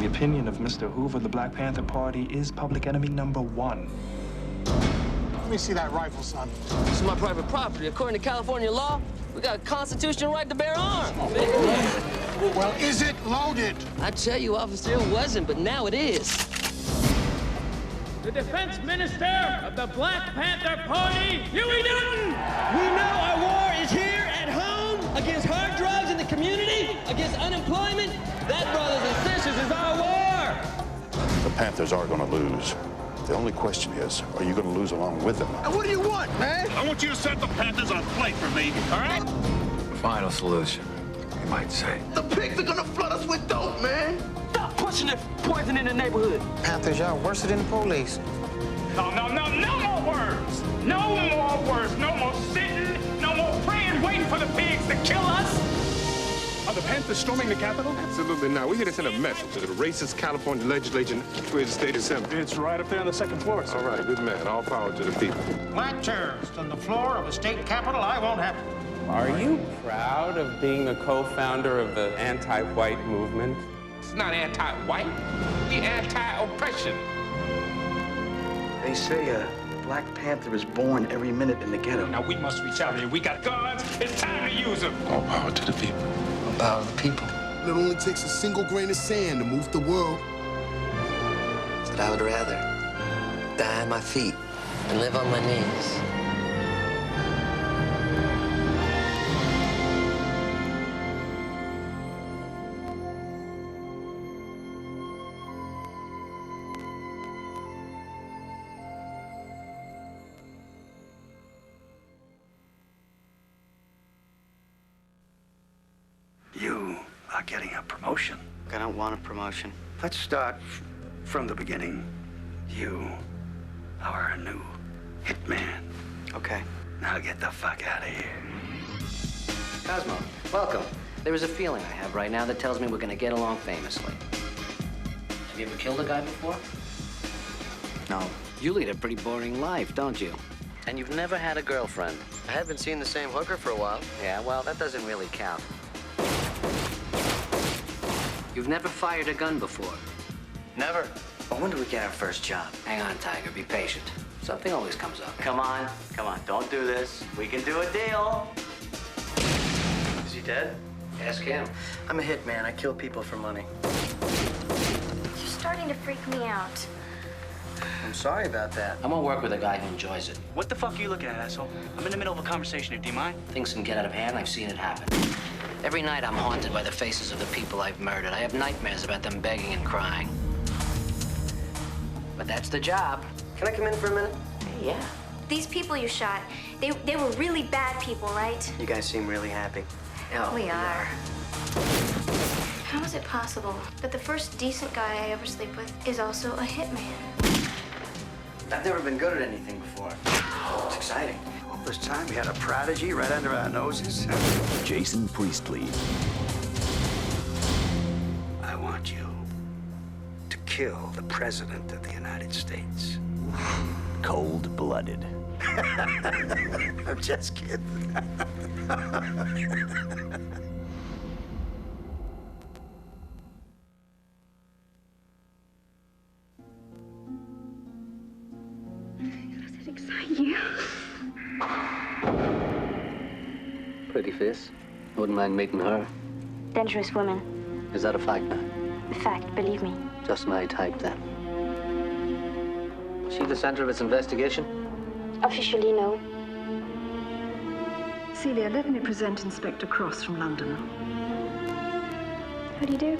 the opinion of Mr. Hoover, the Black Panther Party is public enemy #1. Let me see that rifle, son. This is my private property. According to California law, we got a constitutional right to bear arms. Well, is it loaded? I tell you, officer, it wasn't, but now it is. The Defense Minister of the Black Panther Party, Huey Newton! We know our war is here at home, against hard drugs in the community, against unemployment. That, brothers and sisters, is our war! The Panthers are going to lose. The only question is, are you going to lose along with them? And what do you want, man? I want you to set the Panthers on a plate for me, all right? Final solution, you might say. The pigs are gonna flood us with dope, man. Stop pushing the poison in the neighborhood. Panthers, y'all worse than the police. No more words! No more words! No more sitting, no more praying, waiting for the pigs to kill us! Are the Panthers storming the Capitol? Absolutely not. We're here to send a message to the racist California legislature to the state assembly. It's right up there on the second floor, sir. All right, good man. All power to the people. Black terrorists on the floor of a state capitol, I won't have it. Are you proud of being the co-founder of the anti-white movement? It's not anti-white, the anti-oppression. They say a Black Panther is born every minute in the ghetto. Now we must reach out here. We got guns. It's time to use them. All power to the people. All power to the people. It only takes a single grain of sand to move the world. But I would rather die on my feet than live on my knees. You are getting a promotion. I don't want a promotion. Let's start from the beginning. You are a new hitman. Okay. Now get the fuck out of here. Cosmo, welcome. There is a feeling I have right now that tells me we're gonna get along famously. Have you ever killed a guy before? No. You lead a pretty boring life, don't you? And you've never had a girlfriend. I have been seeing the same hooker for a while. Yeah, well, that doesn't really count. You've never fired a gun before. Never. But when do we get our first job? Hang on, Tiger. Be patient. Something always comes up. Come on. Don't do this. We can do a deal. Is he dead? Ask him. I'm a hitman. I kill people for money. You're starting to freak me out. I'm sorry about that. I won't work with a guy who enjoys it. What the fuck are you looking at, asshole? I'm in the middle of a conversation here. Do you mind? Things can get out of hand. I've seen it happen. Every night I'm haunted by the faces of the people I've murdered. I have nightmares about them begging and crying. But that's the job. Can I come in for a minute? Yeah. These people you shot, they were really bad people, right? You guys seem really happy. We are. How is it possible that the first decent guy I ever sleep with is also a hitman? I've never been good at anything before. It's exciting. All this time we had a prodigy right under our noses. Jason Priestley. I want you to kill the President of the United States. Cold-blooded. I'm just kidding. Does it excite you? Pretty face. Wouldn't mind meeting her. Dangerous woman. Is that a fact now? A fact, believe me. Just my type, then. Was she the center of its investigation? Officially, no. Celia, let me present Inspector Cross from London. How do you do?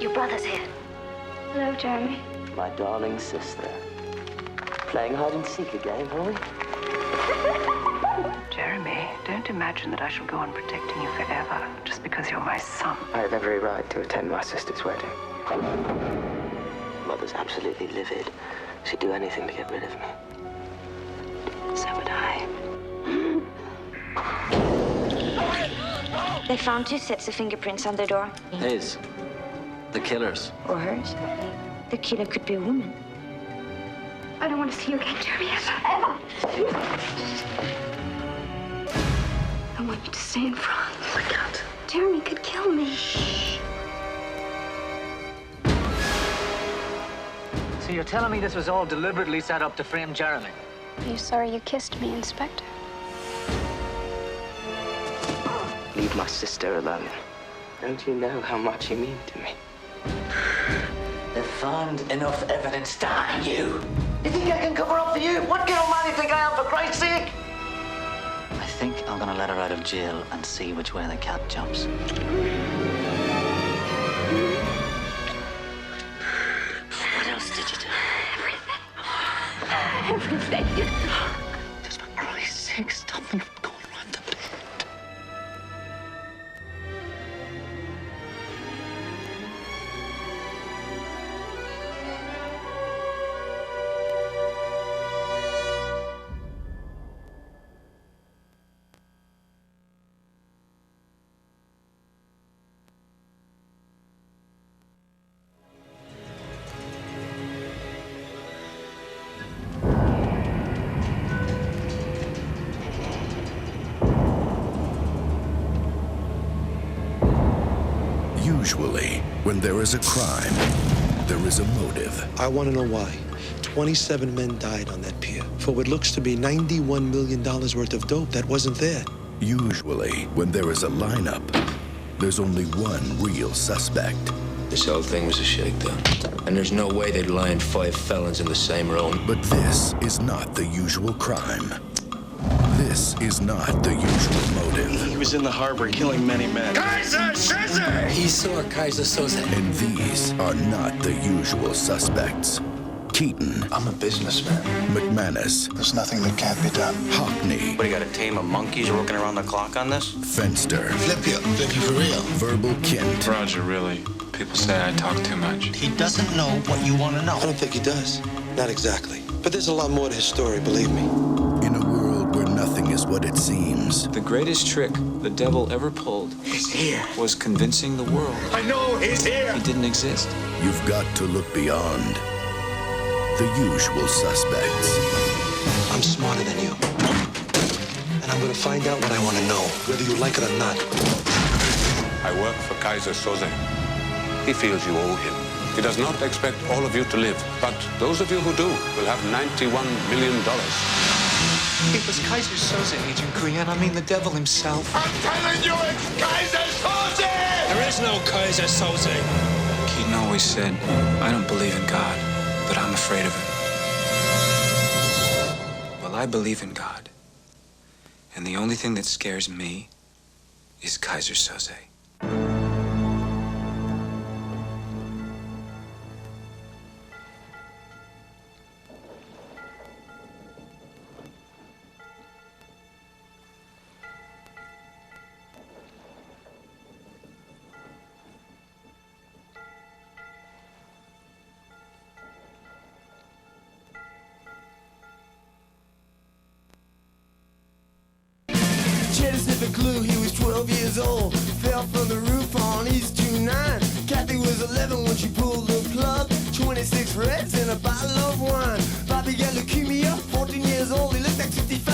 Your brother's here. Hello, Jeremy. My darling sister. Playing hide and seek again, are we? Jeremy, don't imagine that I shall go on protecting you forever just because you're my son. I have every right to attend my sister's wedding. Mother's absolutely livid. She'd do anything to get rid of me. So would I. They found 2 sets of fingerprints on their door. His. The killer's. Or hers. The killer could be a woman. I don't want to see you again, Jeremy, ever. I want you to stay in France. I can't. Jeremy could kill me. So you're telling me this was all deliberately set up to frame Jeremy? Are you sorry you kissed me, Inspector? Leave my sister alone. Don't you know how much you mean to me? They've found enough evidence to hang you. You think I can cover up for you? What kind of man do you think I am, for Christ's sake? I think I'm gonna let her out of jail and see which way the cat jumps. What else did you do? Everything. Just for Christ's sake, stop me from going around the bed. Usually, when there is a crime, there is a motive. I want to know why. 27 men died on that pier for what looks to be $91 million worth of dope that wasn't there. Usually, when there is a lineup, there's only one real suspect. This whole thing was a shakedown. And there's no way they'd line 5 felons in the same room. But this is not the usual crime. This is not the usual motive. He was in the harbor killing many men. Kaiser Soze! He saw Kaiser Soze. And these are not the usual suspects. Keaton. I'm a businessman. McManus. There's nothing that can't be done. Hockney. What, you got a team of monkeys working around the clock on this? Fenster. Flip you for real. Verbal Kint. Roger, really. People say I talk too much. He doesn't know what you want to know. I don't think he does. Not exactly. But there's a lot more to his story, believe me. In a world where nothing is what it seems. The greatest trick the devil ever pulled was convincing the world. I know he's here! He didn't exist. You've got to look beyond the usual suspects. I'm smarter than you. And I'm gonna find out what I want to know, whether you like it or not. I work for Kaiser Soze. He feels you owe him. He does not expect all of you to live, but those of you who do will have $91 million. It was Kaiser Soze, Agent Korean. I mean, the devil himself. I'm telling you, it's Kaiser Soze! There is no Kaiser Soze. Keaton always said, I don't believe in God, but I'm afraid of him. Well, I believe in God. And the only thing that scares me is Kaiser Soze. The glue, he was 12 years old. Fell from the roof on East 29. Kathy was 11 when she pulled the plug. 26 reds and a bottle of wine. Bobby got leukemia, 14 years old. He looked like 55.